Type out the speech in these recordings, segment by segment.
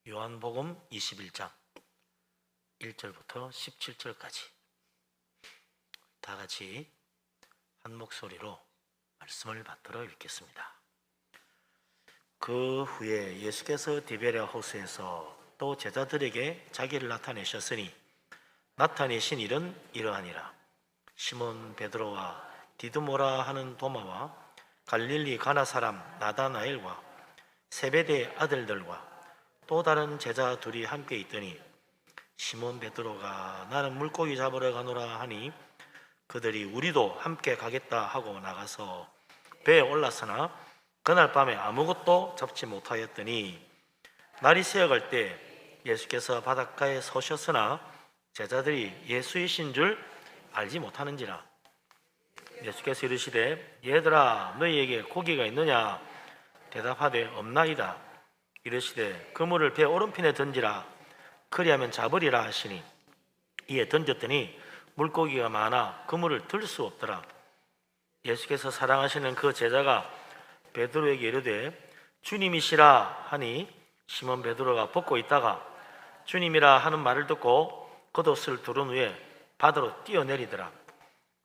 요한복음 21장 1절부터 17절까지 다 같이 한 목소리로 말씀을 받들어 읽겠습니다. 그 후에 예수께서 디베랴 호수에서 또 제자들에게 자기를 나타내셨으니 나타내신 일은 이러하니라. 시몬 베드로와 디드모라 하는 도마와 갈릴리 가나 사람 나다나엘과 세베대의 아들들과 또 다른 제자 둘이 함께 있더니 시몬 베드로가 나는 물고기 잡으러 가노라 하니 그들이 우리도 함께 가겠다 하고 나가서 배에 올랐으나 그날 밤에 아무것도 잡지 못하였더니 날이 새어갈 때 예수께서 바닷가에 서셨으나 제자들이 예수이신 줄 알지 못하는지라. 예수께서 이르시되 얘들아 너희에게 고기가 있느냐 대답하되 없나이다. 이르시되 그물을 배 오른편에 던지라 그리하면 잡으리라 하시니 이에 던졌더니 물고기가 많아 그물을 들 수 없더라. 예수께서 사랑하시는 그 제자가 베드로에게 이르되 주님이시라 하니 시몬 베드로가 벗고 있다가 주님이라 하는 말을 듣고 겉옷을 두른 후에 바다로 뛰어내리더라.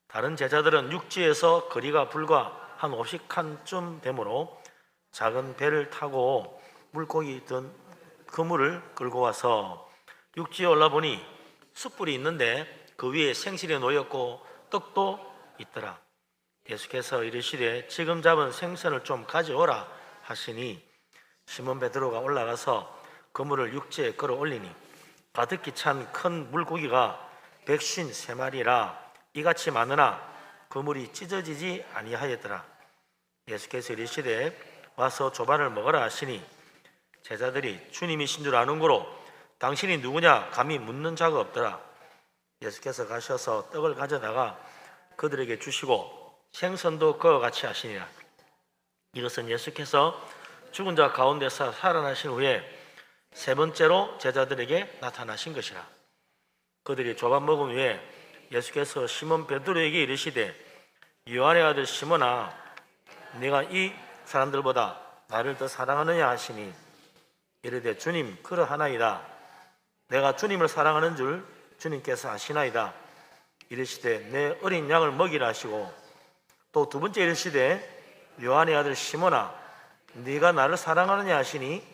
다른 제자들은 육지에서 거리가 불과 한 50칸쯤 되므로 작은 배를 타고 물고기 든 그물을 끌고 와서 육지에 올라보니 숯불이 있는데 그 위에 생선이 놓였고 떡도 있더라. 예수께서 이르시되 지금 잡은 생선을 좀 가져오라 하시니 시몬 베드로가 올라가서 그물을 육지에 끌어올리니 가득히 찬 큰 물고기가 153마리라 이같이 많으나 그물이 찢어지지 아니하였더라. 예수께서 이르시되 와서 조반을 먹으라 하시니 제자들이 주님이신 줄 아는 고로 당신이 누구냐 감히 묻는 자가 없더라. 예수께서 가셔서 떡을 가져다가 그들에게 주시고 생선도 그와 같이 하시니라. 이것은 예수께서 죽은 자 가운데서 살아나신 후에 세 번째로 제자들에게 나타나신 것이라. 그들이 조반 먹은 후에 예수께서 시몬 베드로에게 이르시되 요한의 아들 시몬아 네가 이 사람들보다 나를 더 사랑하느냐 하시니 이르되 주님 그러하나이다. 내가 주님을 사랑하는 줄 주님께서 아시나이다. 이르시되 내 어린 양을 먹이라 하시고 또 두 번째 이르시되 요한의 아들 시몬아 네가 나를 사랑하느냐 하시니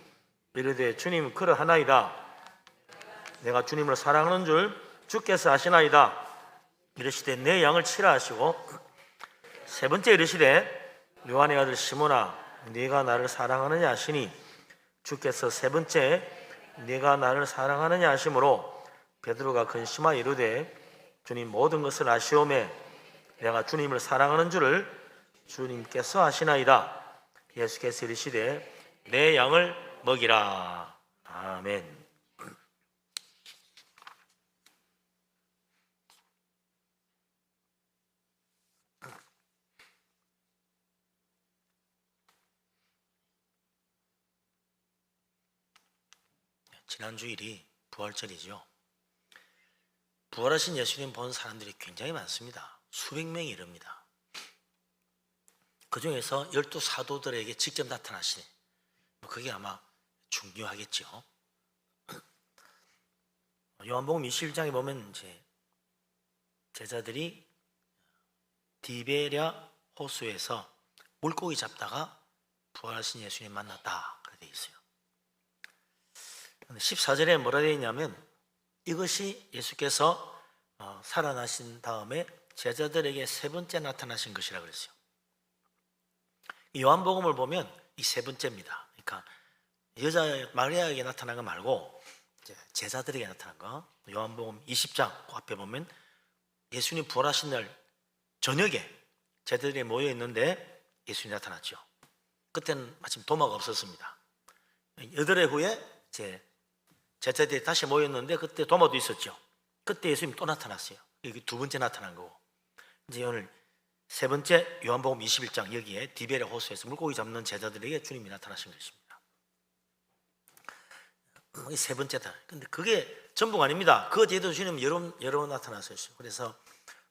이르되 주님 그러하나이다. 내가 주님을 사랑하는 줄 주께서 아시나이다. 이르시되 내 양을 치라 하시고 세 번째 이르시되 요한의 아들 시몬아 네가 나를 사랑하느냐 하시니 주께서 세 번째 네가 나를 사랑하느냐 하심으로 베드로가 근심하여 이르되 주님 모든 것을 아시오매 내가 주님을 사랑하는 줄을 주님께서 아시나이다. 예수께서 이르시되 내 양을 먹이라. 아멘. 지난 주일이 부활절이죠. 부활하신 예수님 본 사람들이 굉장히 많습니다. 수백 명이 이릅니다. 그 중에서 12사도들에게 직접 나타나시네. 그게 아마 중요하겠죠. 요한복음 21장에 보면 이제 제자들이 디베랴 호수에서 물고기 잡다가 부활하신 예수님 만났다 그렇게 되어 있어요. 14절에 뭐라 되어 있냐면 이것이 예수께서 살아나신 다음에 제자들에게 세 번째 나타나신 것이라 그랬어요. 요한복음을 보면 이 세 번째입니다. 그러니까 여자 마리아에게 나타난 거 말고 제자들에게 나타난 거. 요한복음 20장 그 앞에 보면 예수님 부활하신 날 저녁에 제자들이 모여 있는데 예수님이 나타났죠. 그때는 마침 도마가 없었습니다. 8회 후에 제자들이 다시 모였는데 그때 도마도 있었죠. 그때 예수님이 또 나타났어요. 여기 두 번째 나타난 거고 이제 오늘 세 번째 요한복음 21장 여기에 디베랴 호수에서 물고기 잡는 제자들에게 주님이 나타나신 것입니다. 이 세 번째다. 근데 그게 전부가 아닙니다. 그 뒤에도 주님 여러 번 나타났어요. 그래서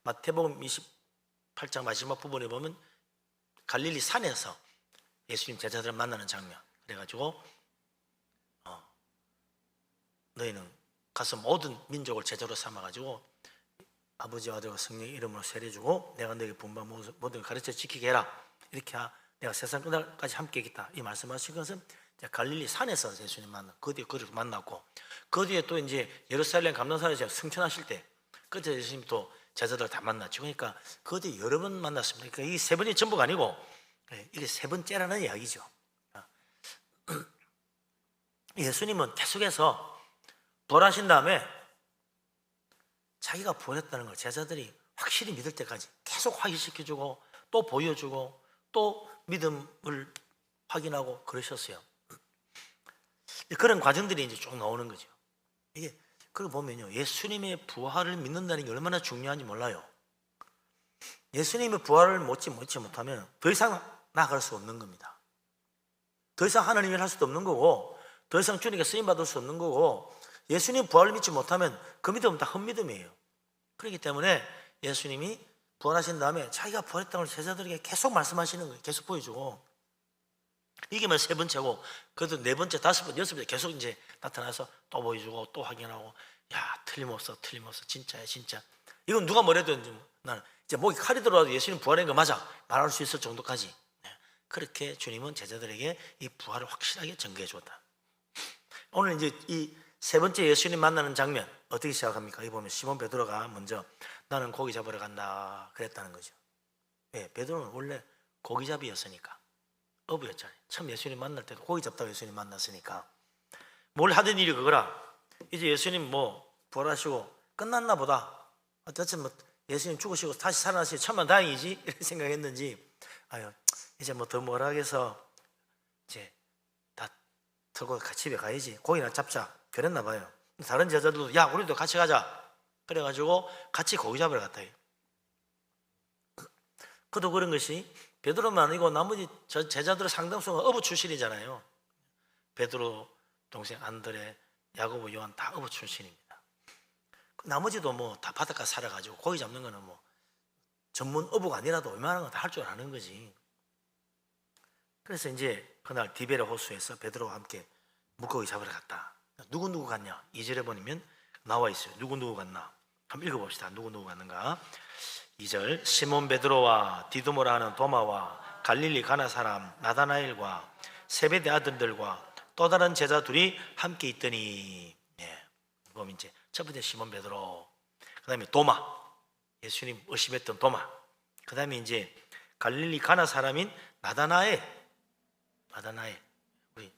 마태복음 28장 마지막 부분에 보면 갈릴리 산에서 예수님 제자들을 만나는 장면. 그래가지고 너희는 가서 모든 민족을 제자로 삼아가지고 아버지와 아들과 성령의 이름으로 세례주고 내가 너에게 분부한 모든 걸 가르쳐 지키게 해라. 이렇게 내가 세상 끝날까지 함께 있겠다. 이 말씀하신 것은 갈릴리 산에서 예수님 만나, 그 뒤에 그를 만났고, 그 뒤에 또 이제 예루살렘 감람산에서 승천하실 때 그때 예수님 또 제자들 다 만났죠. 그러니까 그 뒤에 여러 번 만났습니다. 그러니까 이 세 번이 전부가 아니고 이게 세 번째라는 이야기죠. 예수님은 계속해서 부활하신 다음에 자기가 부활했다는 걸 제자들이 확실히 믿을 때까지 계속 확인시켜주고 또 보여주고 또 믿음을 확인하고 그러셨어요. 그런 과정들이 이제 쭉 나오는 거죠. 이게 그걸 보면요, 예수님의 부활을 믿는다는 게 얼마나 중요한지 몰라요. 예수님의 부활을 믿지 못하면 더 이상 나아갈 수 없는 겁니다. 더 이상 하나님을 할 수도 없는 거고, 더 이상 주님께 쓰임 받을 수 없는 거고, 예수님 부활을 믿지 못하면 그 믿음은 다 헛믿음이에요. 그렇기 때문에 예수님이 부활하신 다음에 자기가 부활했다는 걸 제자들에게 계속 말씀하시는 거예요. 계속 보여주고. 이게 뭐 세 번째고, 그래도 네 번째, 다섯 번째, 여섯 번째 계속 이제 나타나서 또 보여주고 또 확인하고, 야, 틀림없어, 진짜야, 진짜. 이건 누가 뭐래도 나는 이제 목이 칼이 들어와도 예수님 부활한 거 맞아 말할 수 있을 정도까지. 그렇게 주님은 제자들에게 이 부활을 확실하게 전개해 주었다. 오늘 이제 이 세 번째 예수님 만나는 장면 어떻게 시작합니까? 이 보면 시몬 베드로가 먼저 나는 고기 잡으러 간다 그랬다는 거죠. 예, 베드로는 원래 고기잡이였으니까, 어부였잖아요. 처음 예수님 만날 때도 고기 잡다가 예수님 만났으니까 뭘 하던 일이 그거라. 이제 예수님 뭐 부활하시고 끝났나 보다. 어쨌든 뭐 예수님 죽으시고 다시 살아나시고 천만다행이지 이렇게 생각했는지, 아유 이제 뭐 더 뭐라 하겠어, 이제 다 털고 같이 집에 가야지, 고기나 잡자 그랬나 봐요. 다른 제자들도 야 우리도 같이 가자 그래가지고 같이 고기 잡으러 갔다 해요. 그도 그런 것이 베드로만 아니고 나머지 제자들의 상당수가 어부 출신이잖아요. 베드로 동생 안드레, 야고보, 요한 다 어부 출신입니다. 나머지도 뭐 다 바닷가 살아가지고 고기 잡는 거는 뭐 전문 어부가 아니라도 웬만한 거 다 할 줄 아는 거지. 그래서 이제 그날 디베레 호수에서 베드로와 함께 물고기 잡으러 갔다. 누구 갔냐? 2절에 보면 나와 있어요. 누구 갔나? 한번 읽어봅시다. 누구 갔는가? 2절, 시몬 베드로와 디두모라 하는 도마와 갈릴리 가나 사람 나다나엘과 세베대 아들들과 또 다른 제자 둘이 함께 있더니, 예, 보면 이제 첫 번째 시몬 베드로, 그 다음에 도마, 예수님 의심했던 도마, 그 다음에 이제 갈릴리 가나 사람인 나다나엘, 우리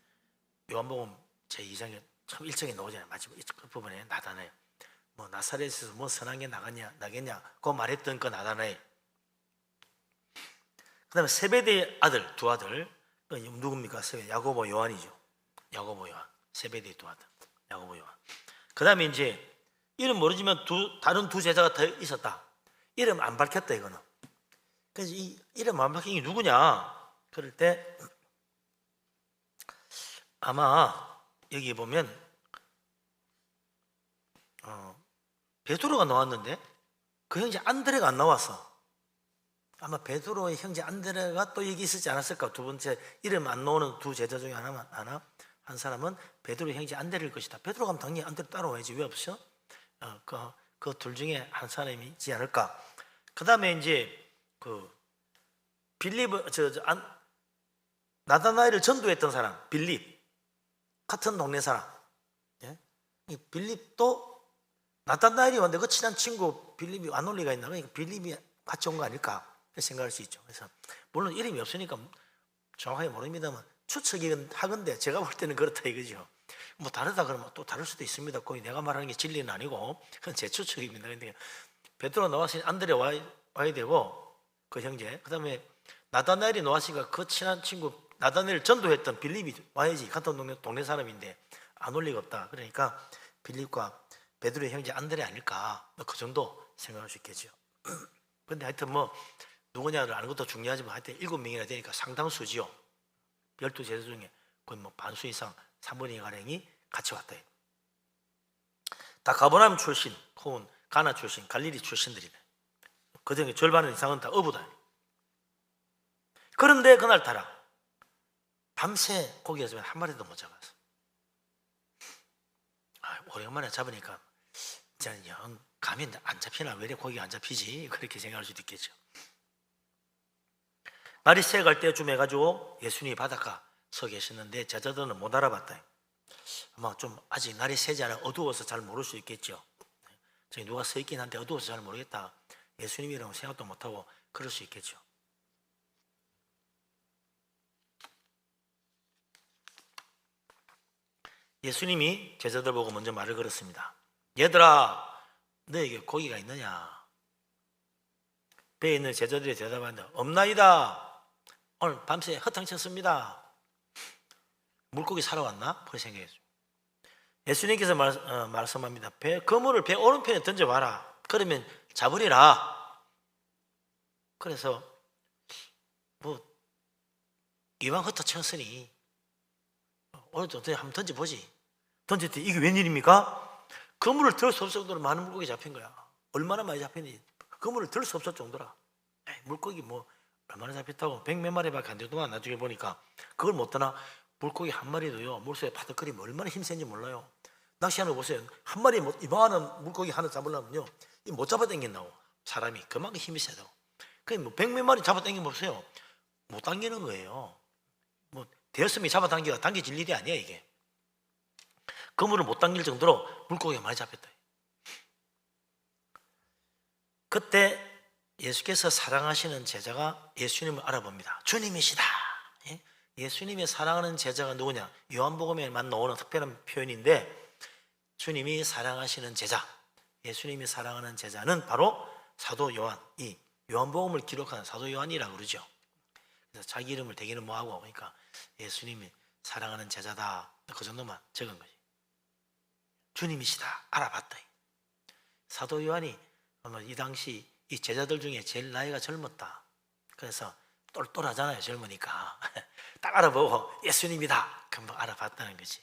요한복음 제2장에 처음 1장에 나오잖아요. 마지막 그 부분에 나다나엘, 뭐 나사렛에서 뭐 선한 게 나겠냐 그거 말했던 그 나다나엘. 그 다음에 세베대의 아들 두 아들, 누굽니까? 야고보 요한이죠. 야고보 요한, 세베대의 두 아들 야고보 요한. 그 다음에 이제 이름 모르지만 다른 두 제자가 더 있었다. 이름 안 밝혔다 이거는. 그래서 이 이름 안 밝힌 게 누구냐 그럴 때 아마 여기 보면 베드로가 나왔는데 그 형제 안드레가 안 나왔어. 아마 베드로의 형제 안드레가 또 여기 있었지 않았을까. 두 번째 이름 안 나오는 두 제자 중에 한 사람은 베드로의 형제 안드레일 것이다. 베드로가 하면 당연히 안드레 따라와야지. 왜 없어? 그 둘 중에 한 사람이지 않을까. 그 다음에 이제 그 빌립 나다나엘을 전도했던 사람 빌립, 같은 동네 사람. 예? 이 빌립도 나다나엘이 왔는데 그 친한 친구 빌립이 안 올 리가 있나? 그러니까 빌립이 같이 온 거 아닐까 생각할 수 있죠. 그래서 물론 이름이 없으니까 정확하게 모릅니다만 추측이긴 하건데 제가 볼 때는 그렇다 이거죠. 뭐 다르다 그러면 또 다를 수도 있습니다. 거기 내가 말하는 게 진리는 아니고 그건 제 추측입니다. 근데 베드로 나왔으니 안드레 와야 되고 그 형제, 그 다음에 나다나엘이 나왔으니까 그 친한 친구 나다나엘 전도했던 빌립이 와야지. 같은 동네 사람인데 안 올 리가 없다. 그러니까 빌립과 베드로의 형제 안드레 아닐까, 그 정도 생각할 수 있겠죠. 근데 하여튼 뭐 누구냐를 아는 것도 중요하지만 하여튼 7명이나 되니까 상당수지요. 12제자 중에 거의 뭐 반수 이상 3분의 2가량이 같이 왔다. 다 가버나움 출신, 혹은 가나 출신, 갈릴리 출신들이다. 그 중에 절반 이상은 다 어부다. 그런데 그날 따라 밤새 고기가 지면 한 마리도 못 잡았어. 오랜만에 잡으니까 저는 영 감이 안 잡히나, 왜 이렇게 고기가 안 잡히지? 그렇게 생각할 수도 있겠죠. 날이 새갈 때쯤 해가지고 예수님이 바닷가 서 계셨는데 제자들은 못 알아봤다. 아마 좀 아직 날이 새지 않아 어두워서 잘 모를 수 있겠죠. 저기 누가 서 있긴 한데 어두워서 잘 모르겠다, 예수님이라고 생각도 못하고 그럴 수 있겠죠. 예수님이 제자들 보고 먼저 말을 걸었습니다. 얘들아, 너에게 고기가 있느냐? 배에 있는 제자들이 대답한다. 없나이다. 오늘 밤새 허탕쳤습니다. 물고기 사러 왔나? 그렇게 생각했죠. 예수님께서 말씀합니다. 그물을 배 오른편에 던져봐라. 그러면 잡으리라. 그래서 이왕 흩어쳤으니 오늘도 한번 던져보지. 던졌더니 이게 웬일입니까? 그물을 들 수 없을 정도로 많은 물고기 잡힌 거야. 얼마나 많이 잡혔니? 그물을 들 수 없을 정도라. 물고기 얼마나 잡혔다고 100몇 마리밖에 안 되더만. 나중에 보니까 그걸 못 떠나. 물고기 한 마리도요, 물속에 파득거리면 얼마나 힘센지 몰라요. 낚시하는 거 보세요. 한 마리 이만한 물고기 하나 잡으려면요, 못 잡아 당긴다고. 사람이 그만큼 힘이 세다고. 그냥 100몇 마리 잡아 당기면 보세요, 못 당기는 거예요. 되었으면 잡아 당겨질 일이 아니야 이게. 그물을 못 당길 정도로 물고기가 많이 잡혔다. 그때 예수께서 사랑하시는 제자가 예수님을 알아봅니다. 주님이시다. 예수님이 사랑하는 제자가 누구냐? 요한복음에만 나오는 특별한 표현인데, 주님이 사랑하시는 제자, 예수님이 사랑하는 제자는 바로 사도 요한, 이 요한복음을 기록한 사도 요한이라고 그러죠. 그래서 자기 이름을 대기는 뭐하고, 그러니까 예수님이 사랑하는 제자다, 그 정도만 적은 거지. 주님이시다, 알아봤다. 사도 요한이 아마 이 당시 이 제자들 중에 제일 나이가 젊었다. 그래서 똘똘하잖아요, 젊으니까. 딱 알아보고 예수님이다, 금방 알아봤다는 거지.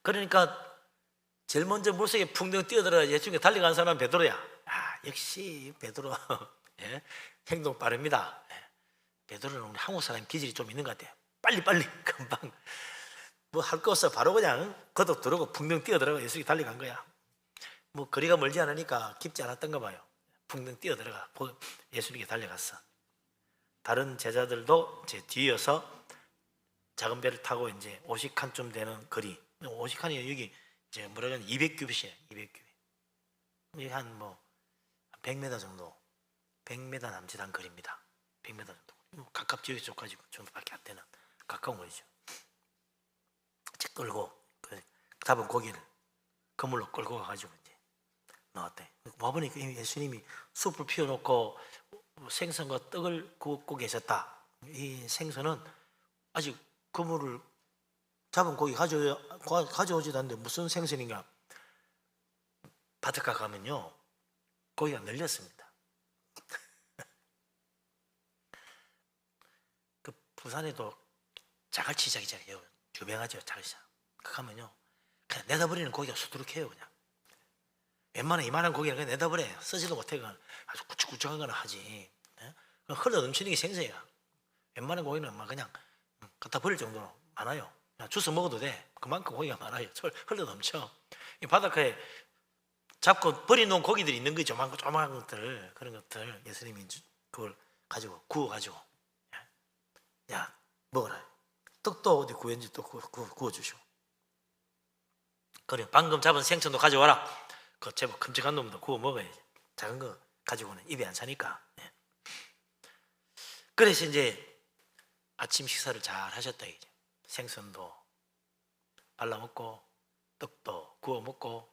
그러니까 제일 먼저 물속에 풍덩 뛰어들어 예수님께 달려간 사람은 베드로야. 역시 베드로 행동 빠릅니다. 베드로는 우리 한국 사람 기질이 좀 있는 것 같아요. 빨리 금방 할 거 없어 바로 그냥 거듭 들어오고 풍덩 뛰어들어가 예수님께 달려간 거야. 거리가 멀지 않으니까 깊지 않았던가 봐요. 풍덩 뛰어들어가 예수님께 달려갔어. 다른 제자들도 제 뒤이어서 작은 배를 타고 이제 50칸쯤 되는 거리, 50칸이 여기 이제 200규빗이에요. 200규빗. 여기 한 100m 정도, 100m 남짓한 거리입니다. 100m 정도. 가깝지, 여기 쪽까지 정도밖에 안 되는 가까운 거리죠. 책 끌고 잡은 고기를 그물로 끌고 가가지고 이제 나왔대. 와보니까 예수님이 숲을 피워놓고 생선과 떡을 굽고 계셨다. 이 생선은 아직 그물을 잡은 고기 가져오지도 않는데 무슨 생선인가? 바닷가 가면요, 고기가 널렸습니다. 그 부산에도 자갈치장이잖아요. 유명하죠, 자갈치장. 그 가면요, 그냥 내다버리는 고기가 수두룩해요. 그냥 웬만한 이만한 고기는 그냥 내다버려요. 쓰지도 못해. 아주 구축구축한 거나 하지. 흘러 넘치는 게 생선이야. 웬만한 고기는 그냥 갖다 버릴 정도로 많아요. 그냥 주워 먹어도 돼. 그만큼 고기가 많아요. 흘러 넘쳐. 이 바닷가에 잡고 버려놓은 고기들이 있는 거죠. 조그마한 것들, 그런 것들 예수님이 그걸 가지고 구워가지고, 야 먹어라. 떡도 어디 구했는지 또 구워주시고, 그래 방금 잡은 생선도 가져와라. 그 제법 큼직한 놈도 구워 먹어야지. 작은 거 가지고는 입에 안 차니까. 그래서 이제 아침 식사를 잘 하셨다 이제. 생선도 발라 먹고 떡도 구워 먹고.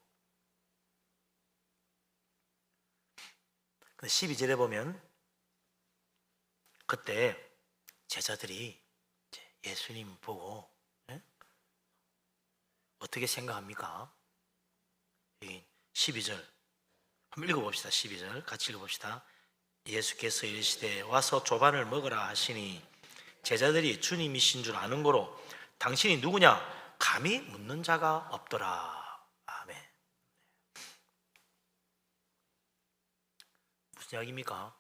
12절에 보면 그때 제자들이 예수님 보고 어떻게 생각합니까? 여기 12절 한번 읽어봅시다. 12절 같이 읽어봅시다. 예수께서 이르시되 와서 조반을 먹으라 하시니 제자들이 주님이신 줄 아는 고로 당신이 누구냐 감히 묻는 자가 없더라. 아멘. 무슨 이야기입니까?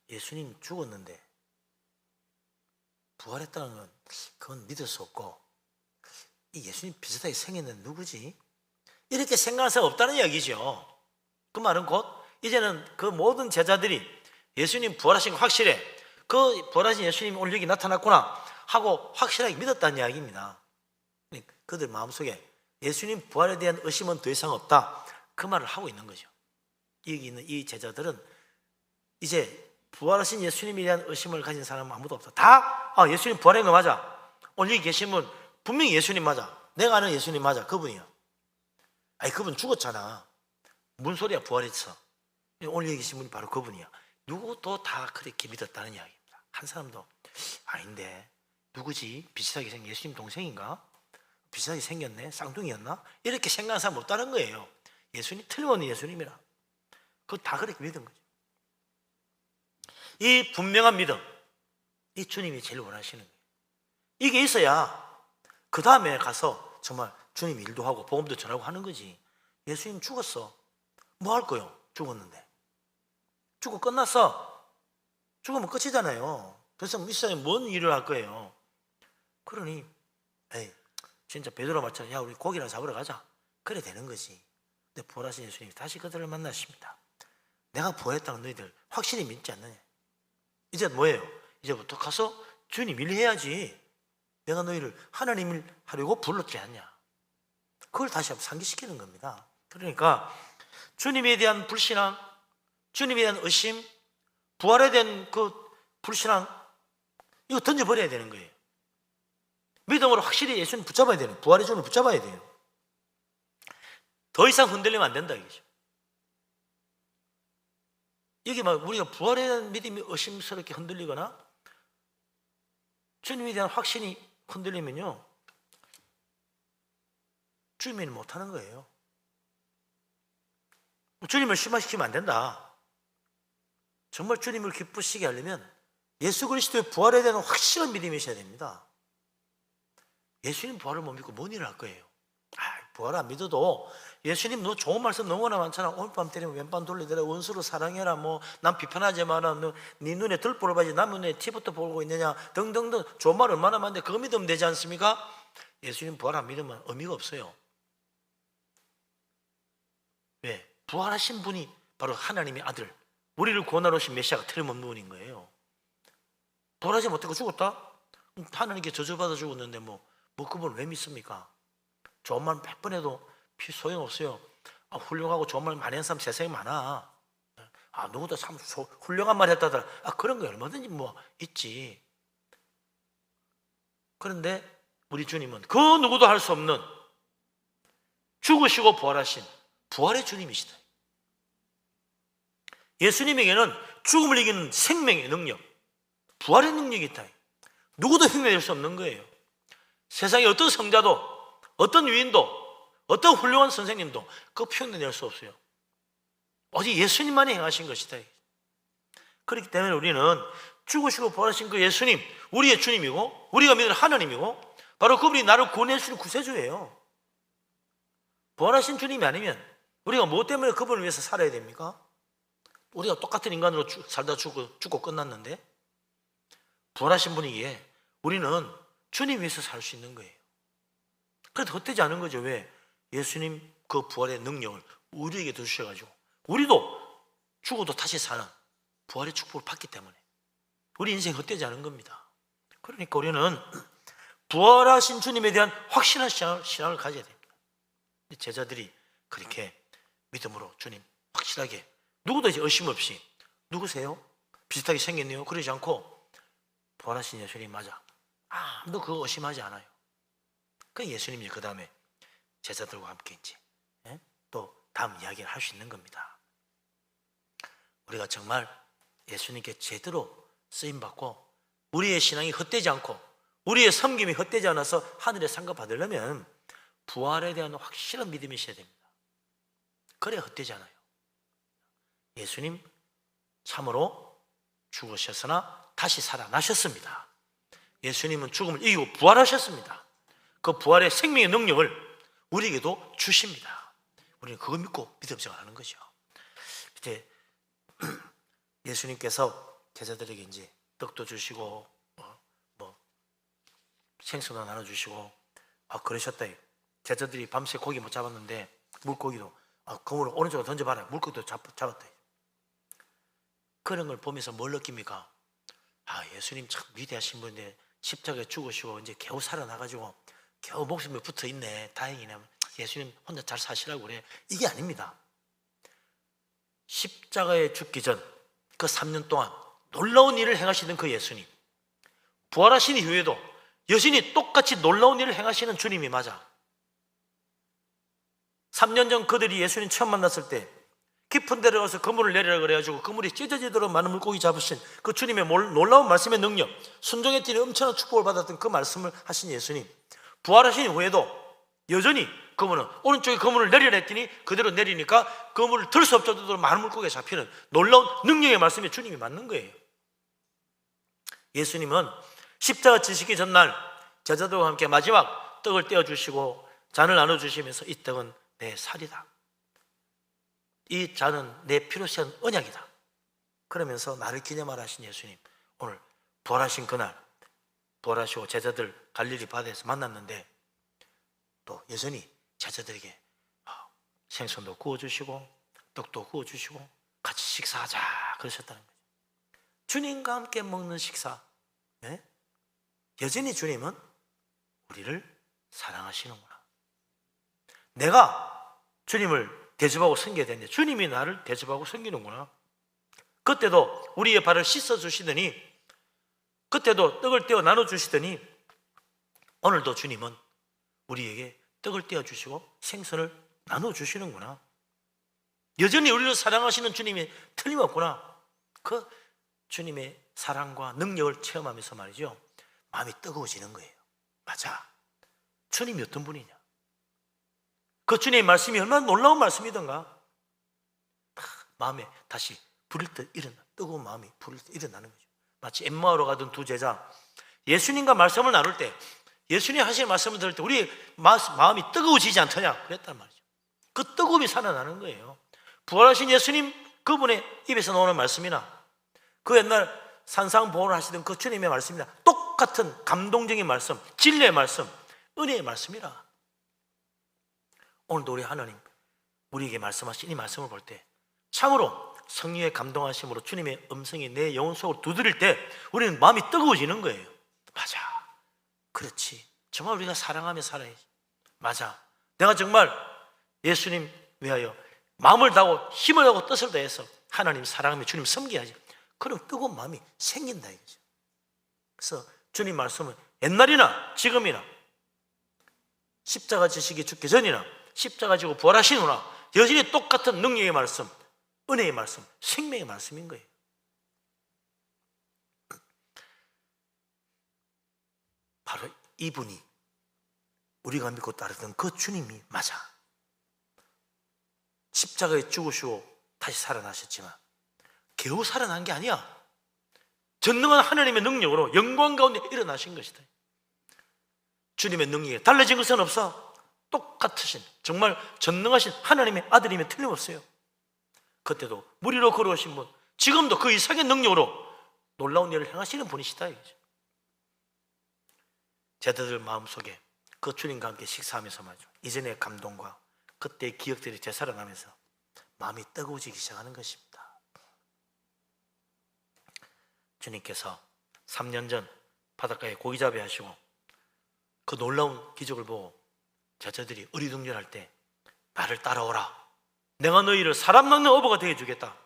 예수님 죽었는데 부활했다는 건 그건 믿을 수 없고, 이 예수님 비슷하게 생겼는 누구지? 이렇게 생각할 사람 없다는 이야기죠. 그 말은 곧 이제는 그 모든 제자들이 예수님 부활하신 거 확실해, 그 부활하신 예수님이 오늘 여기 나타났구나 하고 확실하게 믿었다는 이야기입니다. 그들 마음속에 예수님 부활에 대한 의심은 더 이상 없다, 그 말을 하고 있는 거죠. 여기 있는 이 제자들은 이제 부활하신 예수님에 대한 의심을 가진 사람은 아무도 없다. 다 예수님 부활한 거 맞아, 오늘 여기 계신 분 분명히 예수님 맞아, 내가 아는 예수님 맞아, 그분이야. 아니 그분 죽었잖아, 뭔 소리야 부활했어, 오늘 여기 계신 분이 바로 그분이야. 누구도 다 그렇게 믿었다는 이야기입니다. 한 사람도 아닌데 누구지? 비슷하게 생긴 예수님 동생인가? 비슷하게 생겼네? 쌍둥이였나? 이렇게 생각하는 사람 없다는 거예요. 예수님 틀림없는 예수님이라. 그거 다 그렇게 믿은 거죠. 이 분명한 믿음, 이 주님이 제일 원하시는 거예요. 이게 있어야 그 다음에 가서 정말 주님 일도 하고 복음도 전하고 하는 거지. 예수님 죽었어, 뭐 할 거요? 죽었는데 죽고 끝났어. 죽으면 끝이잖아요. 그래서 이 세상에 뭔 일을 할 거예요? 그러니 진짜 베드로 말처럼 야 우리 고기나 잡으러 가자, 그래 되는 거지. 근데 부활하신 예수님이 다시 그들을 만나십니다. 내가 부활했다는 너희들 확실히 믿지 않느냐? 이제 뭐예요? 이제부터 가서 주님 일 해야지. 내가 너희를 하나님 일 하려고 불렀지 않냐? 그걸 다시 한번 상기시키는 겁니다. 그러니까 주님에 대한 불신앙, 주님에 대한 의심, 부활에 대한 그 불신앙, 이거 던져버려야 되는 거예요. 믿음으로 확실히 예수님 붙잡아야 되는, 부활의 주님을 붙잡아야 돼요. 더 이상 흔들리면 안 된다 이거죠. 이게 막 우리가 부활에 대한 믿음이 의심스럽게 흔들리거나 주님에 대한 확신이 흔들리면요, 주님을 못하는 거예요. 주님을 실망시키면 안 된다. 정말 주님을 기쁘시게 하려면 예수 그리스도의 부활에 대한 확실한 믿음이 있어야 됩니다. 예수님 부활을 못 믿고 뭔 일을 할 거예요? 부활 안 믿어도 예수님 너 좋은 말씀 너무나 많잖아. 오늘 밤 때리면 왼밤 돌리더라, 원수를 사랑해라, 뭐 난 비판하지 마라, 너 네 눈에 들보를 봐야지 남 눈에 티부터 보고 있느냐 등등등 좋은 말 얼마나 많은데 그거 믿으면 되지 않습니까? 예수님 부활 안 믿으면 의미가 없어요. 왜? 부활하신 분이 바로 하나님의 아들, 우리를 구원하러 오신 메시아가 틀림없는 분인 거예요. 부활하지 못하고 죽었다? 하나님께 저주받아 죽었는데 뭐 그분을 왜 믿습니까? 좋은 말 100번 해도 소용없어요. 훌륭하고 좋은 말 많이 하는 사람 세상에 많아. 누구도 참 훌륭한 말 했다더라. 그런 거 얼마든지 뭐 있지. 그런데 우리 주님은 그 누구도 할 수 없는 죽으시고 부활하신 부활의 주님이시다. 예수님에게는 죽음을 이기는 생명의 능력, 부활의 능력이 있다. 누구도 흉내낼 수 없는 거예요. 세상에 어떤 성자도, 어떤 위인도, 어떤 훌륭한 선생님도 그 흉내낼 수 없어요. 오직 예수님만이 행하신 것이다. 그렇기 때문에 우리는 죽으시고 부활하신 그 예수님, 우리의 주님이고 우리가 믿는 하나님이고 바로 그분이 나를 구원해 주시는 구세주예요. 부활하신 주님이 아니면 우리가 무엇 때문에 그분을 위해서 살아야 됩니까? 우리가 똑같은 인간으로 살다 죽고 끝났는데 부활하신 분이기에 우리는 주님 위해서 살 수 있는 거예요. 그래도 헛되지 않은 거죠. 왜? 예수님 그 부활의 능력을 우리에게 주셔가지고 우리도 죽어도 다시 사는 부활의 축복을 받기 때문에 우리 인생 헛되지 않은 겁니다. 그러니까 우리는 부활하신 주님에 대한 확실한 신앙을 가져야 됩니다. 제자들이 그렇게 믿음으로 주님 확실하게, 누구도 이제 의심 없이 누구세요? 비슷하게 생겼네요. 그러지 않고 부활하신 예수님 맞아, 아무도 그거 의심하지 않아요. 그 예수님이 그 다음에 제자들과 함께 이제 또 다음 이야기를 할 수 있는 겁니다. 우리가 정말 예수님께 제대로 쓰임받고 우리의 신앙이 헛되지 않고 우리의 섬김이 헛되지 않아서 하늘의 상급 받으려면 부활에 대한 확실한 믿음이 있어야 됩니다. 그래야 헛되지 않아요. 예수님 참으로 죽으셨으나 다시 살아나셨습니다. 예수님은 죽음을 이기고 부활하셨습니다. 그 부활의 생명의 능력을 우리에게도 주십니다. 우리는 그거 믿고 믿음생활 하는 거죠. 이제 예수님께서 제자들에게 이제 떡도 주시고 뭐 생수도 나눠주시고 그러셨다. 제자들이 밤새 고기 못 잡았는데 물고기도 그물을 오른쪽으로 던져봐라. 물고기도 잡았다. 그런 걸 보면서 뭘 느낍니까? 예수님 참 위대하신 분인데 십자가에 죽으시고 이제 겨우 살아나가지고 겨우 목숨이 붙어있네. 다행이네. 예수님 혼자 잘 사시라고 그래. 이게 아닙니다. 십자가에 죽기 전 그 3년 동안 놀라운 일을 행하시는 그 예수님, 부활하신 이후에도 여전히 똑같이 놀라운 일을 행하시는 주님이 맞아. 3년 전 그들이 예수님 처음 만났을 때 깊은 데로 가서 그물을 내리라 그래가지고 그물이 찢어지도록 많은 물고기 잡으신 그 주님의 놀라운 말씀의 능력, 순종했더니 엄청난 축복을 받았던 그 말씀을 하신 예수님, 부활하신 이후에도 여전히 그물은 오른쪽에 그물을 내리라 했더니 그대로 내리니까 그물을 들 수 없을 정도로 많은 물고기가 잡히는 놀라운 능력의 말씀에 주님이 맞는 거예요. 예수님은 십자가 지시기 전날 제자들과 함께 마지막 떡을 떼어주시고 잔을 나눠주시면서 이 떡은 내 살이다, 이 잔은 내 피로 된 언약이다 그러면서 나를 기념하라 하신 예수님, 오늘 부활하신 그날 부활하시고 제자들 갈릴리 바다에서 만났는데 또 여전히 제자들에게 생선도 구워주시고 떡도 구워주시고 같이 식사하자 그러셨다는 거죠. 주님과 함께 먹는 식사, 여전히 주님은 우리를 사랑하시는구나. 내가 주님을 대접하고 섬겨야 되는데 주님이 나를 대접하고 섬기는구나. 그때도 우리의 발을 씻어주시더니, 그때도 떡을 떼어 나눠주시더니 오늘도 주님은 우리에게 떡을 떼어주시고 생선을 나눠주시는구나. 여전히 우리를 사랑하시는 주님이 틀림없구나. 그 주님의 사랑과 능력을 체험하면서 말이죠, 마음이 뜨거워지는 거예요. 맞아, 주님이 어떤 분이냐, 그 주님의 말씀이 얼마나 놀라운 말씀이던가, 마음에 다시 부릴 때 일어나, 뜨거운 마음이 부릴 때 일어나는 거죠. 마치 엠마오로 가던 두 제자, 예수님과 말씀을 나눌 때, 예수님 하시는 말씀을 들을 때 우리 마음이 뜨거워지지 않더냐 그랬단 말이죠. 그 뜨거움이 살아나는 거예요. 부활하신 예수님 그분의 입에서 나오는 말씀이나 그 옛날 산상보호를 하시던 그 주님의 말씀이나 똑같은 감동적인 말씀, 진리의 말씀, 은혜의 말씀이라. 오늘도 우리 하나님 우리에게 말씀하신 이 말씀을 볼 때 참으로 성령의 감동하심으로 주님의 음성이 내 영혼 속으로 두드릴 때 우리는 마음이 뜨거워지는 거예요. 맞아, 그렇지, 정말 우리가 사랑하며 살아야지. 맞아, 내가 정말 예수님 위하여 마음을 다하고 힘을 다하고 뜻을 다해서 하나님 사랑하며 주님 섬겨야지. 그럼 뜨거운 마음이 생긴다 이거죠. 그래서 주님 말씀은 옛날이나 지금이나 십자가 지시기 죽기 전이나 십자가 지고 부활하신 후나 여전히 똑같은 능력의 말씀, 은혜의 말씀, 생명의 말씀인 거예요. 바로 이분이 우리가 믿고 따르던 그 주님이 맞아. 십자가에 죽으시고 다시 살아나셨지만 겨우 살아난 게 아니야. 전능한 하나님의 능력으로 영광 가운데 일어나신 것이다. 주님의 능력에 달라진 것은 없어. 똑같으신, 정말 전능하신 하나님의 아들임에 틀림없어요. 그때도 물 위로 걸어오신 분, 지금도 그 이상의 능력으로 놀라운 일을 행하시는 분이시다 이거죠. 제자들 마음속에 그 주님과 함께 식사하면서 말이죠, 이전의 감동과 그때의 기억들이 되살아나면서 마음이 뜨거워지기 시작하는 것입니다. 주님께서 3년 전 바닷가에 고기잡이 하시고 그 놀라운 기적을 보고 제자들이 어리둥절할 때 나를 따라오라, 내가 너희를 사람 낚는 어부가 되어 주겠다,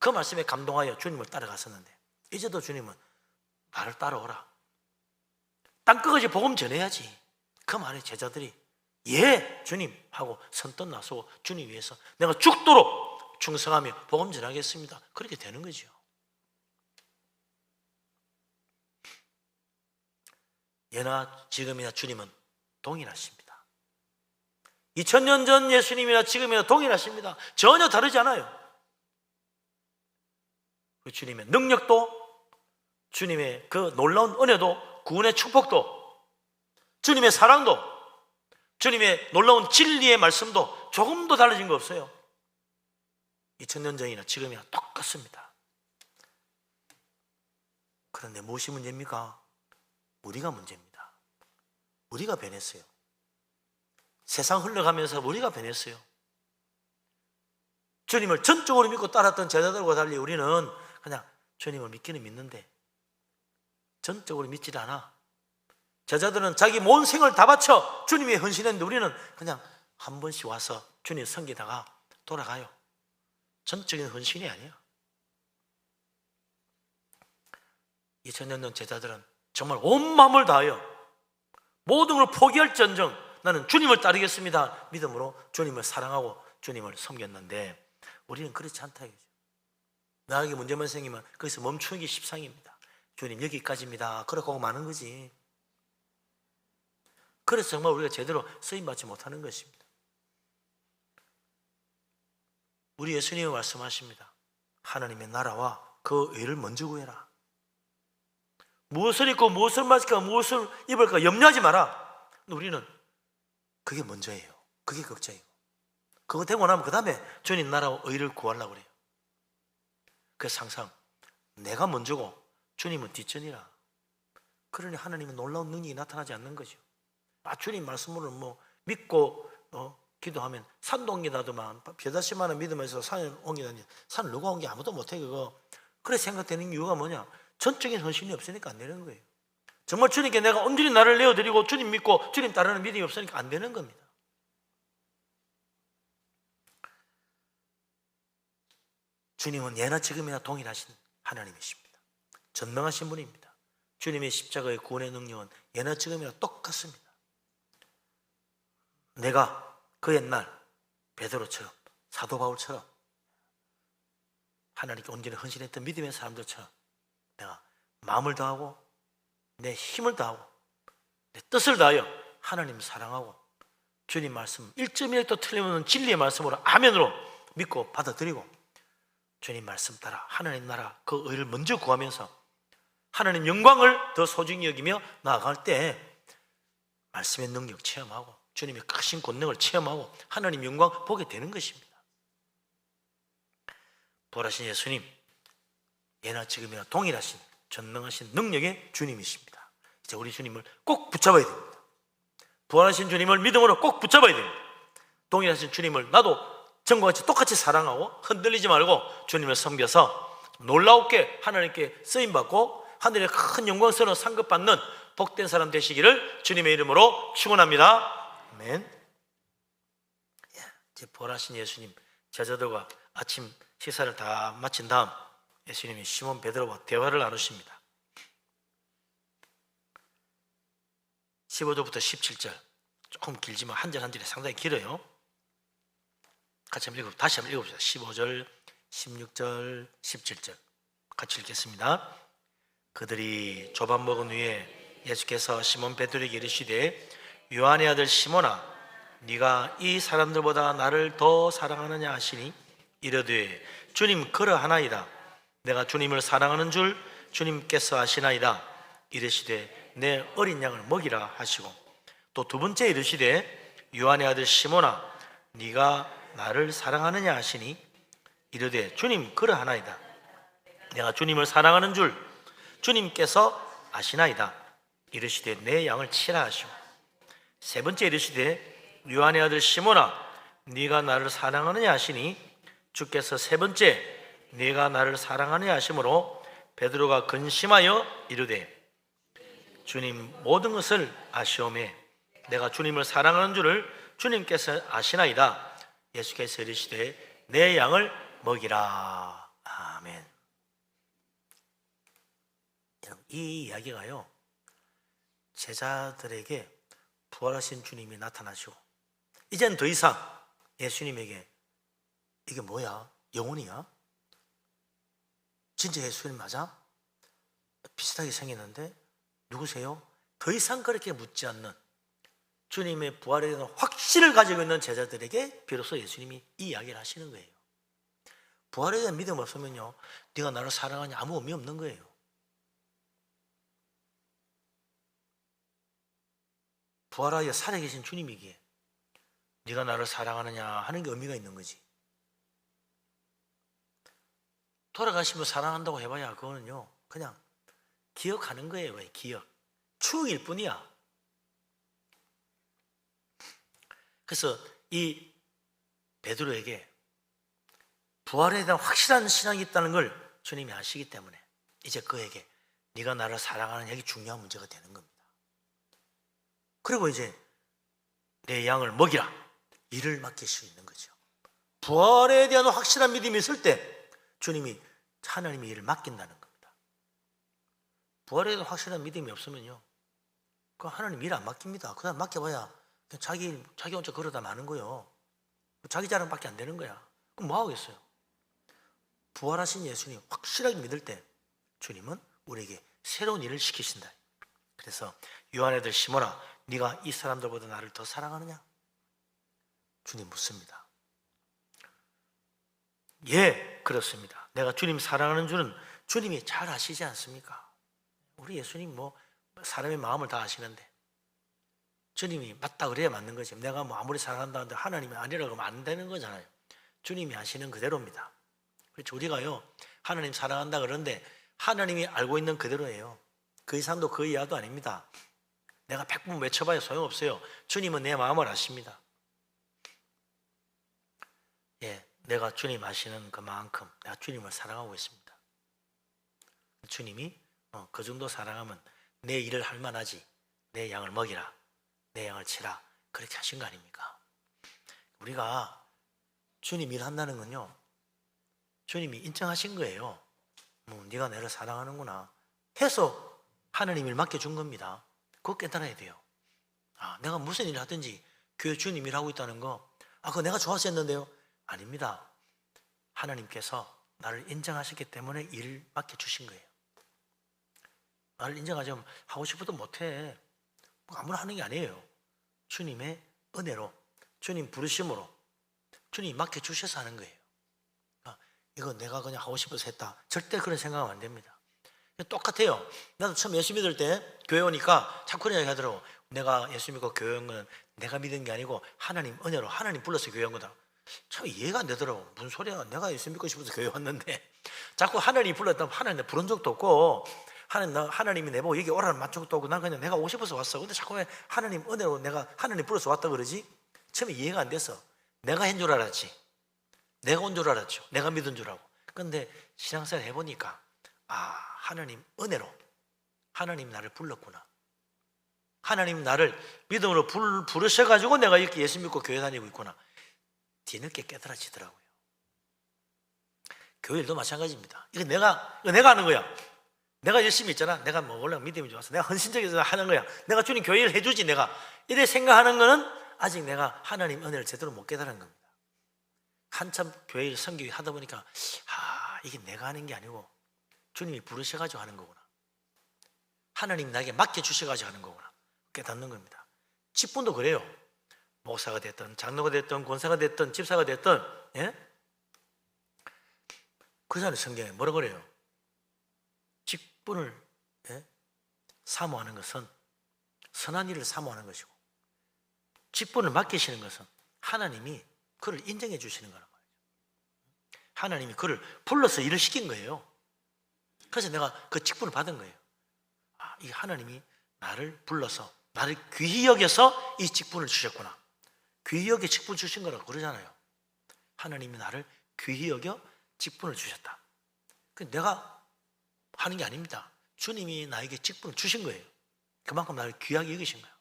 그 말씀에 감동하여 주님을 따라갔었는데 이제도 주님은 나를 따라오라, 땅끝까지 복음 전해야지. 그 말에 제자들이 예 주님 하고 선뜻 나서고 주님 위해서 내가 죽도록 충성하며 복음 전하겠습니다. 그렇게 되는 거죠. 예나 지금이나 주님은 동일하십니다. 2000년 전 예수님이나 지금이나 동일하십니다. 전혀 다르지 않아요. 그 주님의 능력도, 주님의 그 놀라운 은혜도, 구원의 축복도, 주님의 사랑도, 주님의 놀라운 진리의 말씀도 조금도 달라진 거 없어요. 2000년 전이나 지금이나 똑같습니다. 그런데 무엇이 문제입니까? 우리가 문제입니다. 우리가 변했어요. 세상 흘러가면서 우리가 변했어요. 주님을 전적으로 믿고 따랐던 제자들과 달리 우리는 그냥 주님을 믿기는 믿는데 전적으로 믿질 않아. 제자들은 자기 온 생을 다 바쳐 주님이 헌신했는데 우리는 그냥 한 번씩 와서 주님 섬기다가 돌아가요. 전적인 헌신이 아니야. 2000년 전 제자들은 정말 온 마음을 다하여 모든 걸 포기할지언정 나는 주님을 따르겠습니다 믿음으로 주님을 사랑하고 주님을 섬겼는데 우리는 그렇지 않다 이거죠. 나에게 문제만 생기면 거기서 멈추는 게 십상입니다. 주님 여기까지입니다 그렇게 하고 마는 거지. 그래서 정말 우리가 제대로 쓰임받지 못하는 것입니다. 우리 예수님이 말씀하십니다. 하나님의 나라와 그 의를 먼저 구해라. 무엇을 입고 무엇을 마실까 무엇을 입을까 염려하지 마라. 우리는 그게 먼저예요. 그게 걱정이고 그거 되고 나면 그 다음에 주님 나라와 의를 구하려고 그래요. 그래서 항상 내가 먼저고 주님은 뒷전이라. 그러니 하나님은 놀라운 능력이 나타나지 않는 거죠. 주님 말씀으로 믿고 기도하면 산도 옮기다더만 벼다시만한 믿으면서 산을 옮기다니 산을 누가 옮기 아무도 못해 그거. 그래 생각되는 이유가 뭐냐? 전적인 헌신이 없으니까 안 되는 거예요. 정말 주님께 내가 온전히 나를 내어드리고 주님 믿고 주님 따르는 믿음이 없으니까 안 되는 겁니다. 주님은 예나 지금이나 동일하신 하나님이십니다. 전능하신 분입니다. 주님의 십자가의 구원의 능력은 예나 지금이나 똑같습니다. 내가 그 옛날 베드로처럼 사도 바울처럼 하나님께 온전히 헌신했던 믿음의 사람들처럼 내가 마음을 다하고 내 힘을 다하고 내 뜻을 다하여 하나님 사랑하고 주님 말씀 1점이라도 틀리면 진리의 말씀으로 아멘으로 믿고 받아들이고 주님 말씀 따라 하나님 나라 그 의를 먼저 구하면서 하나님 영광을 더 소중히 여기며 나아갈 때 말씀의 능력 체험하고 주님의 크신 권능을 체험하고 하나님 영광 보게 되는 것입니다. 부활하신 예수님 예나 지금이나 동일하신 전능하신 능력의 주님이십니다. 이제 우리 주님을 꼭 붙잡아야 됩니다. 부활하신 주님을 믿음으로 꼭 붙잡아야 됩니다. 동일하신 주님을 나도 전과 같이 똑같이 사랑하고 흔들리지 말고 주님을 섬겨서 놀라웠게 하나님께 쓰임받고 하늘의 큰 영광스러운 상급받는 복된 사람 되시기를 주님의 이름으로 축원합니다. 아멘. 이제 부활하신 예수님 제자들과 아침 식사를 다 마친 다음 예수님이 시몬 베드로와 대화를 나누십니다. 15절부터 17절 조금 길지만 한 절 한 절이 상당히 길어요. 같이 한번 다시 한번 읽어봅시다. 15절, 16절, 17절 같이 읽겠습니다. 그들이 조밥 먹은 후에 예수께서 시몬 베드로에게 이르시되 요한의 아들 시몬아 네가 이 사람들보다 나를 더 사랑하느냐 하시니 이르되 주님 그러하나이다. 내가 주님을 사랑하는 줄 주님께서 아시나이다. 이르시되 내 어린 양을 먹이라 하시고 또 두 번째 이르시되 요한의 아들 시몬아 네가 나를 사랑하느냐 하시니 이르되 주님 그러하나이다. 내가 주님을 사랑하는 줄 주님께서 아시나이다. 이르시되 내 양을 치라 하시고 세 번째 이르시되 요한의 아들 시몬아 네가 나를 사랑하느냐 하시니 주께서 세 번째 네가 나를 사랑하느냐 하심으로 베드로가 근심하여 이르되 주님 모든 것을 아시오매 내가 주님을 사랑하는 줄을 주님께서 아시나이다. 예수께서 이르시되 내 양을 먹이라. 아멘. 이 이야기가요 제자들에게 부활하신 주님이 나타나시고 이젠 더 이상 예수님에게 이게 뭐야? 영혼이야? 진짜 예수님 맞아? 비슷하게 생겼는데 누구세요? 더 이상 그렇게 묻지 않는 주님의 부활에 대한 확신을 가지고 있는 제자들에게 비로소 예수님이 이 이야기를 하시는 거예요. 부활에 대한 믿음 없으면요 네가 나를 사랑하냐 아무 의미 없는 거예요. 부활하여 살아계신 주님이기에 네가 나를 사랑하느냐 하는 게 의미가 있는 거지. 돌아가시면 사랑한다고 해봐야 그거는요 그냥 기억하는 거예요. 기억 추억일 뿐이야. 그래서 이 베드로에게 부활에 대한 확실한 신앙이 있다는 걸 주님이 아시기 때문에 이제 그에게 네가 나를 사랑하느냐, 이게 중요한 문제가 되는 겁니다. 그리고 이제 내 양을 먹이라, 일을 맡길 수 있는 거죠. 부활에 대한 확실한 믿음이 있을 때 주님이 하나님의 일을 맡긴다는 겁니다. 부활에 대한 확실한 믿음이 없으면요, 그 하나님 일 안 맡깁니다. 그냥 맡겨봐야 그냥 자기 혼자 걸어다 마는 거예요. 자기 자랑밖에 안 되는 거야. 그럼 뭐 하겠어요? 부활하신 예수님 확실하게 믿을 때 주님은 우리에게 새로운 일을 시키신다. 그래서 요한의 아들 시몬아, 네가 이 사람들보다 나를 더 사랑하느냐? 주님 묻습니다. 예, 그렇습니다. 내가 주님 사랑하는 줄은 주님이 잘 아시지 않습니까? 우리 예수님 뭐 사람의 마음을 다 아시는데 주님이 맞다 그래야 맞는 거지. 내가 뭐 아무리 사랑한다는데 하나님이 아니라고 하면 안 되는 거잖아요. 주님이 아시는 그대로입니다. 그렇죠. 우리가요, 하나님 사랑한다 그러는데 하나님이 알고 있는 그대로예요. 그 이상도 그 이하도 아닙니다. 내가 100번 외쳐봐야 소용없어요. 주님은 내 마음을 아십니다. 예, 내가 주님 아시는 그만큼 내가 주님을 사랑하고 있습니다. 주님이 그 정도 사랑하면 내 일을 할 만하지. 내 양을 먹이라, 내 양을 치라, 그렇게 하신 거 아닙니까? 우리가 주님 일한다는 건요, 주님이 인정하신 거예요. 네가 나를 사랑하는구나 해서 하나님 일 맡겨준 겁니다. 그거 깨달아야 돼요. 내가 무슨 일을 하든지 교회 주님 일하고 있다는 거, 그거 내가 좋아서 했는데요? 아닙니다. 하나님께서 나를 인정하셨기 때문에 일을 맡겨주신 거예요. 나를 인정하지 않으면 하고 싶어도 못해. 아무나 하는 게 아니에요. 주님의 은혜로, 주님 부르심으로 주님이 맡겨주셔서 하는 거예요. 이거 내가 그냥 하고 싶어서 했다, 절대 그런 생각하면 안 됩니다. 똑같아요. 나도 처음 예수 믿을 때 교회 오니까 자꾸 그런 이야기 하더라고. 내가 예수 믿고 교회 온 건 내가 믿은 게 아니고 하나님 은혜로, 하나님 불러서 교회 온 거다. 참 이해가 안 되더라고. 무슨 소리야. 내가 예수 믿고 싶어서 교회 왔는데 자꾸 하나님이 불렀다면 하나님 내 부른 적도 없고, 하나님이 내보고 여기 오라는 만 적도 없고, 난 그냥 내가 오고 싶어서 왔어. 근데 자꾸 왜 하나님 은혜로 내가 하나님 불러서 왔다 그러지? 처음에 이해가 안 돼서 내가 한 줄 알았지. 내가 온 줄 알았죠. 내가 믿은 줄 알고. 근데 신앙생활 해보니까 하나님 은혜로 하나님 나를 불렀구나. 하나님 나를 믿음으로 부르셔가지고 내가 이렇게 예수 믿고 교회 다니고 있구나. 뒤늦게 깨달아지더라고요. 교회 일도 마찬가지입니다. 이거 내가 하는 거야. 내가 열심히 있잖아. 내가 뭐 원래 믿음이 좋아서 내가 헌신적이어서 하는 거야. 내가 주님 교회 일 해주지. 내가 이래 생각하는 거는 아직 내가 하나님 은혜를 제대로 못 깨달은 겁니다. 한참 교회 일 섬기기 하다 보니까 이게 내가 하는 게 아니고 주님이 부르셔가지고 하는 거구나. 하나님이 나에게 맡겨주셔가지고 하는 거구나. 깨닫는 겁니다. 직분도 그래요. 목사가 됐든 장로가 됐든 권사가 됐든 집사가 됐든, 예? 그잖아요. 성경에 뭐라 그래요? 직분을 사모하는 것은 선한 일을 사모하는 것이고, 직분을 맡기시는 것은 하나님이 그를 인정해 주시는 거란 말이죠. 하나님이 그를 불러서 일을 시킨 거예요. 그래서 내가 그 직분을 받은 거예요. 이 하나님이 나를 불러서 나를 귀히 여겨서 이 직분을 주셨구나. 귀히 여겨 직분 주신 거라고 그러잖아요. 하나님이 나를 귀히 여겨 직분을 주셨다. 내가 하는 게 아닙니다. 주님이 나에게 직분을 주신 거예요. 그만큼 나를 귀하게 여기신 거예요.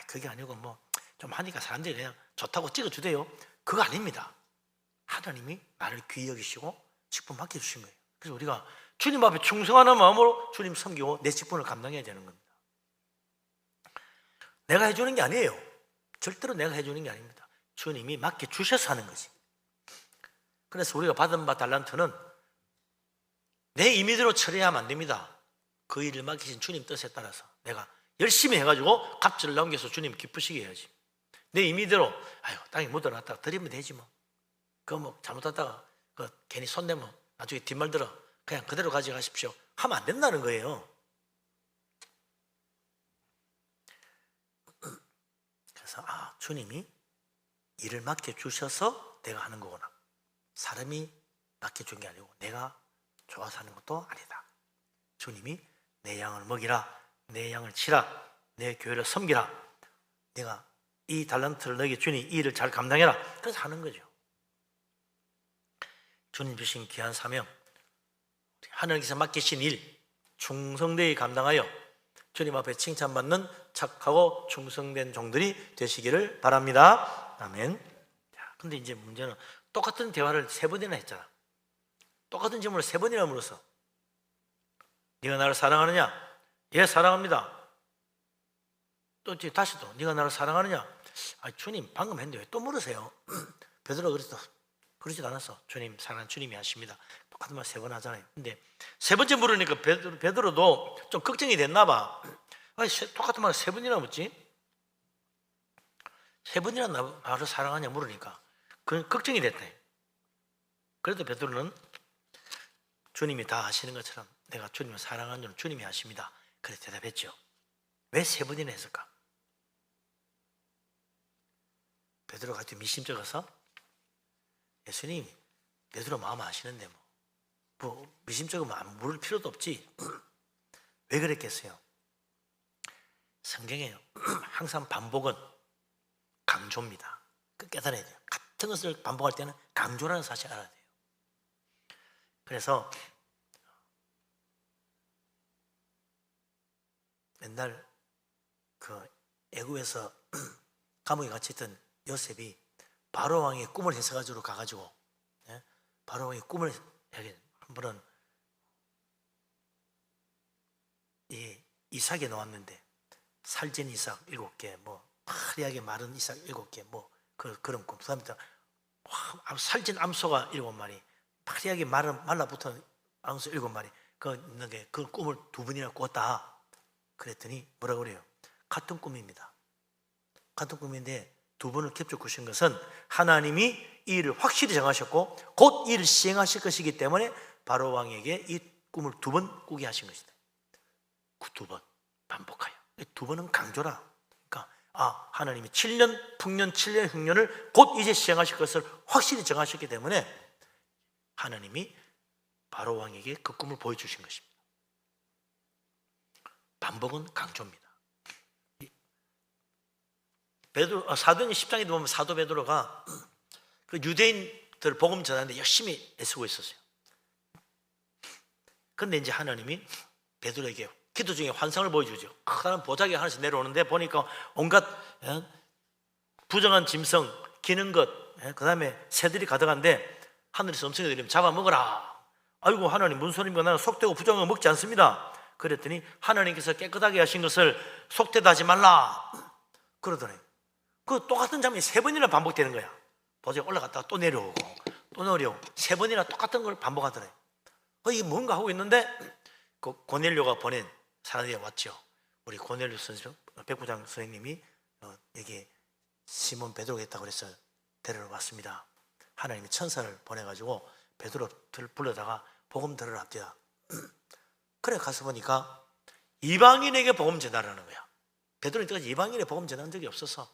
그게 아니고 뭐 좀 하니까 사람들이 그냥 좋다고 찍어주대요. 그거 아닙니다. 하나님이 나를 귀히 여기시고 직분 맡겨주신 거예요. 그래서 우리가 주님 앞에 충성하는 마음으로 주님 섬기고 내 직분을 감당해야 되는 겁니다. 내가 해주는 게 아니에요. 절대로 내가 해주는 게 아닙니다. 주님이 맡겨주셔서 하는 거지. 그래서 우리가 받은 바 달란트는 내 임의대로 처리하면 안 됩니다. 그 일을 맡기신 주님 뜻에 따라서 내가 열심히 해가지고 갑절을 남겨서 주님 기쁘시게 해야지. 내 임의대로 땅에 묻어놨다가 드리면 되지 뭐. 그거 뭐 잘못하다가 괜히 손 내면 나중에 뒷말 들어 그냥 그대로 가져가십시오 하면 안 된다는 거예요. 그래서 주님이 일을 맡겨주셔서 내가 하는 거구나. 사람이 맡겨준 게 아니고 내가 좋아서 하는 것도 아니다. 주님이 내 양을 먹이라, 내 양을 치라, 내 교회를 섬기라. 내가 이 달란트를 너에게 주니 이 일을 잘 감당해라. 그래서 하는 거죠. 주님 주신 귀한 사명, 하나님께서 맡기신 일 충성되이 감당하여 주님 앞에 칭찬받는 착하고 충성된 종들이 되시기를 바랍니다. 아멘. 근데 이제 문제는 똑같은 대화를 3번이나 했잖아. 똑같은 질문을 3번이나 물었어. 네가 나를 사랑하느냐? 예, 사랑합니다. 또 다시 또 네가 나를 사랑하느냐? 아, 주님 방금 했는데 왜 또 물으세요? 베드로가 그러지도 않았어. 주님 사랑하는 주님이 하십니다. 똑같은 말 3번 하잖아요. 근데 3번째 물으니까 베드로도 좀 걱정이 됐나 봐. 아니, 똑같은 말을 3번이나 묻지? 3번이나 나를 사랑하냐 물으니까 그건 걱정이 됐다. 그래도 베드로는 주님이 다 하시는 것처럼 내가 주님을 사랑하는 줄 주님이 하십니다. 그래 대답했죠. 왜 3번이나 했을까? 베드로가 좀 미심쩍어서 예수님 베드로 마음 아시는데 뭐 미심쩍으면 물을 필요도 없지. 왜 그랬겠어요? 성경에 항상 반복은 강조입니다. 깨달아야 돼요. 같은 것을 반복할 때는 강조라는 사실을 알아야 돼요. 그래서 맨날 그 애굽에서 감옥에 갇혀있던 요셉이 바로 왕의 꿈을 해석가지고 가가지고 바로 왕의 꿈을 한 번은 이삭이 나왔는데 살찐 이삭 7개, 뭐 화려하게 마른 이삭 7개, 뭐 그런 꿈. 그다음에 살찐 암소가 7마리, 화려하게 말라붙은 암소 7마리. 그 꿈을 2번이나 꿨다. 그랬더니 뭐라고 그래요? 같은 꿈입니다. 같은 꿈인데 2번을 겹쳐 꾸신 것은 하나님이 이 일을 확실히 정하셨고 곧 이 일을 시행하실 것이기 때문에 바로 왕에게 이 꿈을 2번 꾸게 하신 것이다. 그 2번 반복하여. 2번은 강조라. 그러니까 하나님이 7년 풍년 7년 흉년을 곧 이제 시행하실 것을 확실히 정하셨기 때문에 하나님이 바로 왕에게 그 꿈을 보여주신 것입니다. 반복은 강조입니다. 사도행 10장에 보면 사도 베드로가 그 유대인들 복음 전하는데 열심히 애쓰고 있었어요. 그런데 이제 하나님이 베드로에게 기도 중에 환상을 보여주죠. 커다란 보자기 하나씩 내려오는데 보니까 온갖 부정한 짐승, 기는 것, 그 다음에 새들이 가득한데 하늘에서 음성이 들리면 잡아먹어라. 아이고 하나님 무슨 소리입니까? 나는 속되고 부정한 거 먹지 않습니다. 그랬더니 하나님께서 깨끗하게 하신 것을 속되다 하지 말라 그러더니 그 똑같은 장면이 3번이나 반복되는 거야. 보자기 올라갔다가 또 내려오고 또 내려오고 3번이나 똑같은 걸 반복하더래. 이게 뭔가 하고 있는데 그 고넬료가 보낸 사람들이 왔죠. 우리 고넬료 선생, 백부장 선생님이 여기 시몬 베드로가 있다고 그래서 데리러 왔습니다. 하나님이 천사를 보내가지고 베드로를 불러다가 복음 들으라 합니다. 그래 가서 보니까 이방인에게 복음 전하라는 거야. 베드로는 이때까지 이방인에게 복음 전한 적이 없어서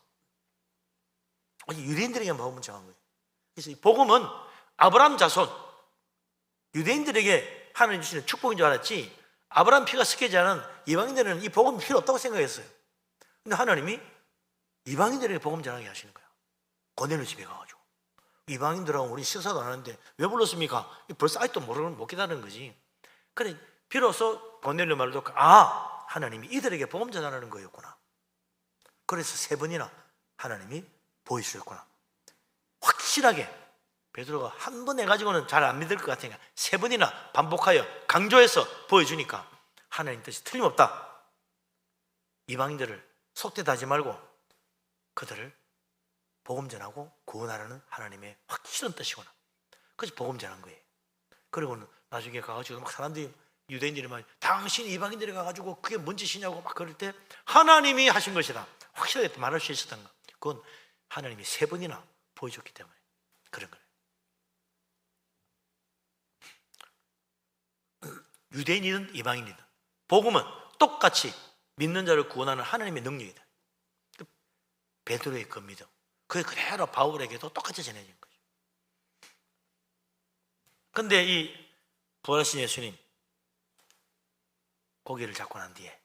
유대인들에게 복음 전한 거예요. 그래서 이 복음은 아브라함 자손 유대인들에게 하나님 주시는 축복인 줄 알았지 아브라함 피가 섞이지 않은 이방인들은 이 복음이 필요 없다고 생각했어요. 근데 하나님이 이방인들에게 복음 전하게 하시는 거야. 고넬료 집에 가가지고 이방인들하고 우리 식사도 안 하는데 왜 불렀습니까? 벌써 아직도 모르는 못 기다리는 거지. 그래 비로소 고넬료 말을 듣고 하나님이 이들에게 복음 전하라는 거였구나. 그래서 3번이나 하나님이 보여주셨구나. 확실하게 베드로가 한 번 해가지고는 잘 안 믿을 것 같으니까 3번이나 반복하여 강조해서 보여주니까 하나님 뜻이 틀림없다. 이방인들을 속되다 하지 말고 그들을 복음 전하고 구원하라는 하나님의 확실한 뜻이구나. 그래서 복음 전한 거예요. 그리고는 나중에 가가지고 막 사람들이 유대인들이 막 당신 이방인들이 가가지고 그게 뭔 짓이냐고 막 그럴 때 하나님이 하신 것이다. 확실하게 말할 수 있었던 것. 그건 하나님이 3번이나 보여줬기 때문에 그런 거예요. 유대인이든 이방인이든 복음은 똑같이 믿는 자를 구원하는 하나님의 능력이다. 베드로의 그 믿음 그게 그대로 바울에게도 똑같이 전해진 거죠. 그런데 이 부활하신 예수님 고기를 잡고 난 뒤에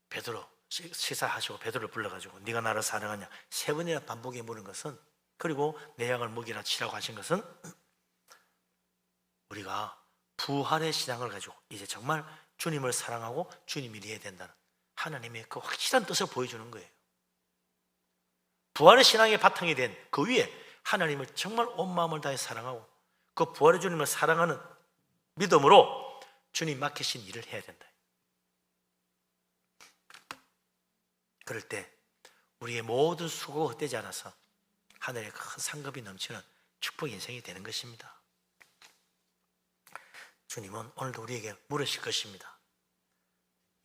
베드로 시사하시고 베드로를 불러가지고 네가 나를 사랑하냐 3번이나 반복해 물은 것은, 그리고 내 양을 먹이라 치라고 하신 것은 우리가 부활의 신앙을 가지고 이제 정말 주님을 사랑하고 주님이 이해야 된다는 하나님의 그 확실한 뜻을 보여주는 거예요. 부활의 신앙의 바탕이 된 그 위에 하나님을 정말 온 마음을 다해 사랑하고 그 부활의 주님을 사랑하는 믿음으로 주님 맡기신 일을 해야 된다. 그럴 때 우리의 모든 수고가 헛되지 않아서 하늘의 큰 상급이 넘치는 축복 인생이 되는 것입니다. 주님은 오늘도 우리에게 물으실 것입니다.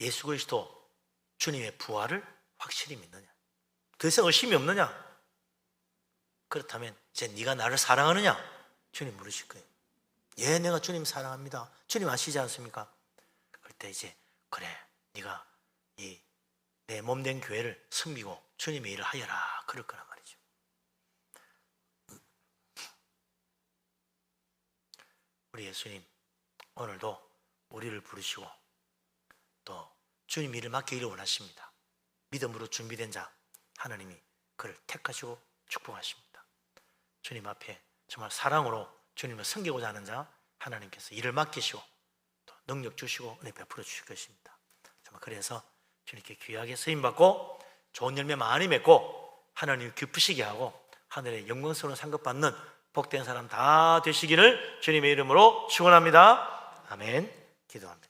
예수 그리스도 주님의 부활을 확실히 믿느냐? 더 이상 의심이 없느냐? 그렇다면 이제 네가 나를 사랑하느냐? 주님 물으실 거예요. 예, 내가 주님 사랑합니다. 주님 아시지 않습니까? 그럴 때 이제 그래, 네가 이 내 몸된 교회를 섬기고 주님의 일을 하여라, 그럴 거란 말이죠. 우리 예수님 오늘도 우리를 부르시고 또 주님 일을 맡기기를 원하십니다. 믿음으로 준비된 자 하나님이 그를 택하시고 축복하십니다. 주님 앞에 정말 사랑으로 주님을 섬기고자 하는 자 하나님께서 일을 맡기시고 또 능력 주시고 은혜 베풀어 주실 것입니다. 정말 그래서 주님께 귀하게 쓰임받고 좋은 열매 많이 맺고 하나님을 기쁘시게 하고 하늘의 영광스러운 상급 받는 복된 사람 다 되시기를 주님의 이름으로 축원합니다. 아멘. 기도합니다.